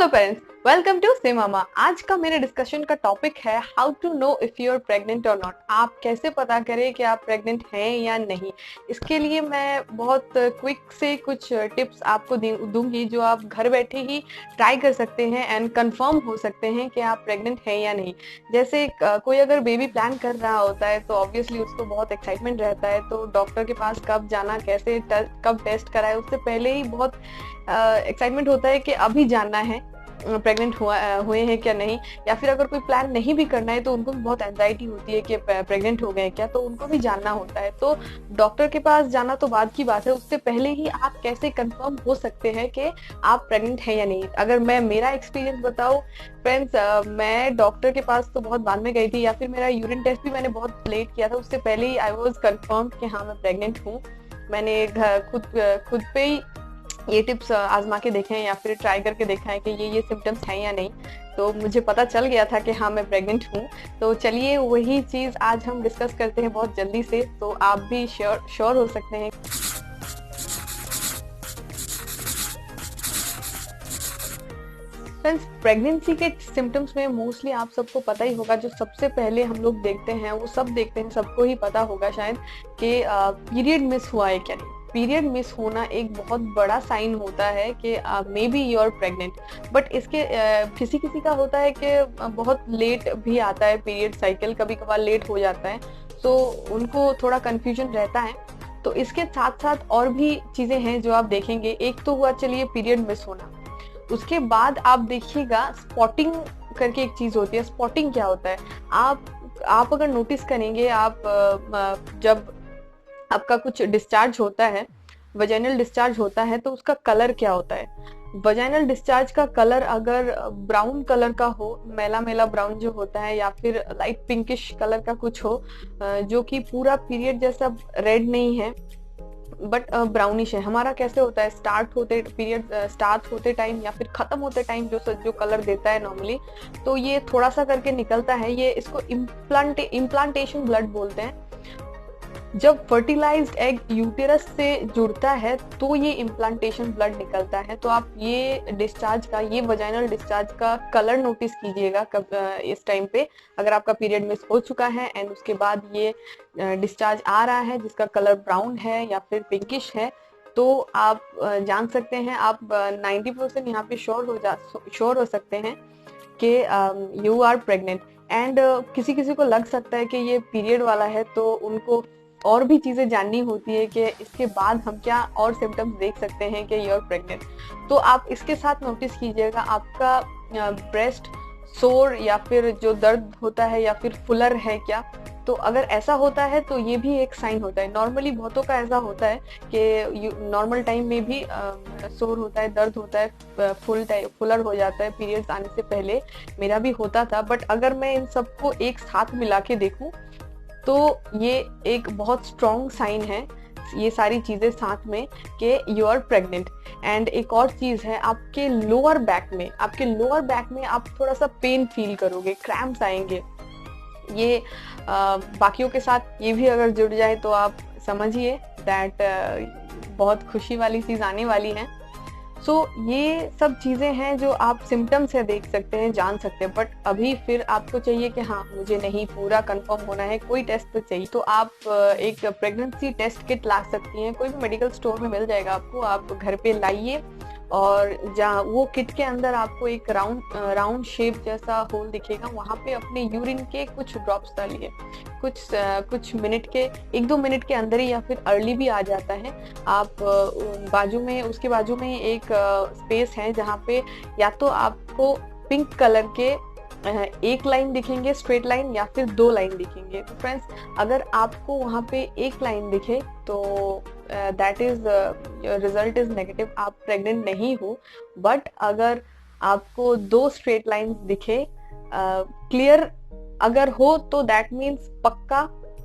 Hello parents, welcome to से मामा। आज का मेरे डिस्कशन का टॉपिक है how to know if you are pregnant और नॉट। आप कैसे पता करें कि आप प्रेग्नेंट हैं या नहीं। इसके लिए मैं बहुत क्विक से कुछ टिप्स आपको दूंगी जो आप घर बैठे ही ट्राई कर सकते हैं एंड कंफर्म हो सकते हैं कि आप प्रेग्नेंट हैं या नहीं। जैसे कोई अगर बेबी प्लान कर रहा होता है तो ऑब्वियसली उसको बहुत एक्साइटमेंट रहता है, तो डॉक्टर के पास कब जाना, कैसे कब टेस्ट कराए, उससे पहले ही बहुत एक्साइटमेंट होता है कि अभी जानना है प्रेग्नेंट हुए हैं क्या नहीं। या फिर अगर कोई प्लान नहीं भी करना है तो उनको भी बहुत एंजाइटी होती है कि प्रेग्नेंट हो गए क्या, तो उनको भी जानना होता है। तो डॉक्टर के पास जाना तो बाद की बात है, उससे पहले ही आप कैसे कंफर्म हो सकते हैं कि आप प्रेग्नेंट हैं या नहीं। अगर मैं मेरा एक्सपीरियंस बताऊं फ्रेंड्स, मैं डॉक्टर के पास तो बहुत बाद में गई थी, या फिर मेरा यूरिन टेस्ट भी मैंने बहुत लेट किया था। उससे पहले ही आई वॉज कन्फर्म कि हाँ मैं प्रेग्नेंट हूँ। मैंने खुद पे ही ये टिप्स आजमा के देखे हैं या फिर ट्राई करके देखा है कि ये सिम्टम्स हैं या नहीं, तो मुझे पता चल गया था कि हाँ मैं प्रेग्नेंट हूँ। तो चलिए वही चीज आज हम डिस्कस करते हैं बहुत जल्दी से, तो आप भी श्योर हो सकते हैं। फ्रेंड्स, प्रेगनेंसी के सिम्टम्स में मोस्टली आप सबको पता ही होगा, जो सबसे पहले हम लोग देखते हैं वो सब देखते हैं, सबको ही पता होगा शायद कि पीरियड मिस हुआ है क्या नहीं। पीरियड मिस होना एक बहुत बड़ा साइन होता है कि maybe you are pregnant. But इसके किसी किसी का होता है कि बहुत लेट भी आता है पीरियड साइकिल, कभी कभार लेट हो जाता है, तो उनको थोड़ा कंफ्यूजन रहता है। तो इसके साथ साथ और भी चीजें हैं जो आप देखेंगे। एक तो हुआ चलिए पीरियड मिस होना, उसके बाद आप देखिएगा स्पॉटिंग करके एक चीज होती है। स्पॉटिंग क्या होता है, आप अगर नोटिस करेंगे, आप जब आपका कुछ डिस्चार्ज होता है, वजाइनल डिस्चार्ज होता है, तो उसका कलर क्या होता है। वजाइनल डिस्चार्ज का कलर अगर ब्राउन कलर का हो, मेला मेला ब्राउन जो होता है, या फिर लाइट पिंकिश कलर का कुछ हो, जो कि पूरा पीरियड जैसा रेड नहीं है बट ब्राउनिश है। हमारा कैसे होता है, पीरियड स्टार्ट होते टाइम या फिर खत्म होते टाइम जो कलर देता है नॉर्मली, तो ये थोड़ा सा करके निकलता है। ये इसको इम्प्लांटेशन ब्लड बोलते हैं। जब फर्टिलाइज्ड एग यूटेरस से जुड़ता है तो ये इम्प्लांटेशन ब्लड निकलता है। तो आप ये वजाइनल डिस्चार्ज का कलर नोटिस कीजिएगा इस टाइम पे, अगर आपका पीरियड मिस हो चुका है एंड उसके बाद ये डिस्चार्ज आ रहा है जिसका कलर ब्राउन है या फिर पिंकिश है, तो आप जान सकते हैं, आप 90% यहाँ पे श्योर हो सकते हैं कि यू आर प्रेग्नेंट। एंड किसी किसी को लग सकता है कि ये पीरियड वाला है, तो उनको और भी चीजें जाननी होती है कि इसके बाद हम क्या और सिम्टम्स देख सकते हैं कि यू आर प्रेग्नेंट। तो आप इसके साथ नोटिस कीजिएगा आपका ब्रेस्ट सोर या फिर जो दर्द होता है या फिर फुलर है क्या। तो अगर ऐसा होता है तो ये भी एक साइन होता है। नॉर्मली बहुतों का ऐसा होता है कि नॉर्मल टाइम में भी सोर होता है, दर्द होता है, फुलर हो जाता है पीरियड्स आने से पहले। मेरा भी होता था, बट अगर मैं इन सबको एक साथ मिला के देखूं तो ये एक बहुत स्ट्रॉन्ग साइन है, ये सारी चीजें साथ में, कि यू आर प्रेग्नेंट। एंड एक और चीज है, आपके लोअर बैक में आप थोड़ा सा पेन फील करोगे, क्रैम्प्स आएंगे। ये बाकियों के साथ ये भी अगर जुड़ जाए तो आप समझिए दैट बहुत खुशी वाली चीज आने वाली है। सो ये सब चीजें हैं जो आप सिम्टम्स है देख सकते हैं, जान सकते हैं। बट अभी फिर आपको चाहिए कि हाँ मुझे नहीं पूरा कंफर्म होना है, कोई टेस्ट तो चाहिए, तो आप एक प्रेगनेंसी टेस्ट किट ला सकती हैं। कोई भी मेडिकल स्टोर में मिल जाएगा आपको, आप घर पे लाइए, और जहाँ वो किट के अंदर आपको एक राउंड शेप जैसा होल दिखेगा, वहां पे अपने यूरिन के कुछ ड्रॉप्स डालिए। कुछ मिनट के, 1-2 मिनट के अंदर ही, या फिर अर्ली भी आ जाता है। आप उसके बाजू में एक स्पेस है जहाँ पे या तो आपको पिंक कलर के एक लाइन दिखेंगे स्ट्रेट लाइन, या फिर 2 लाइन दिखेंगे। तो फ्रेंड्स, अगर आपको वहां पे एक लाइन दिखे तो that is result is negative, आप प्रेग्नेंट नहीं हो। बट अगर आपको 2 स्ट्रेट लाइन दिखे क्लियर अगर हो, तो दैट मीन्स पक्का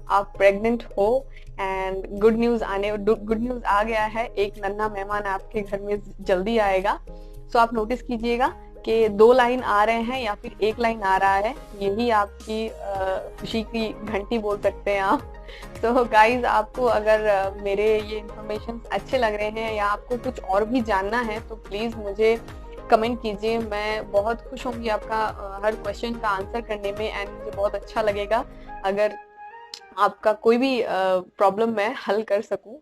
आप प्रेग्नेंट हो। एंड गुड न्यूज आ गया है, एक नन्हा मेहमान आपके घर में जल्दी आएगा। सो आप नोटिस कीजिएगा कि 2 लाइन आ रहे हैं या फिर 1 लाइन आ रहा है, यही आपकी खुशी की घंटी बोल सकते हैं आप। तो गाइज, आपको अगर मेरे ये इंफॉर्मेशन अच्छे लग रहे हैं या आपको कुछ और भी जानना है तो प्लीज मुझे कमेंट कीजिए, मैं बहुत खुश होंगी आपका हर क्वेश्चन का आंसर करने में, एंड मुझे बहुत अच्छा लगेगा अगर आपका कोई भी प्रॉब्लम मैं हल कर सकूं।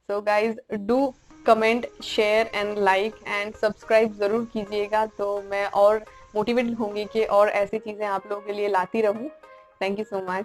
So guys do comment, share and like and subscribe ज़रूर कीजिएगा, तो मैं और मोटिवेटेड होंगी कि और ऐसी चीज़ें आप लोगों के लिए लाती रहूं। Thank you so much.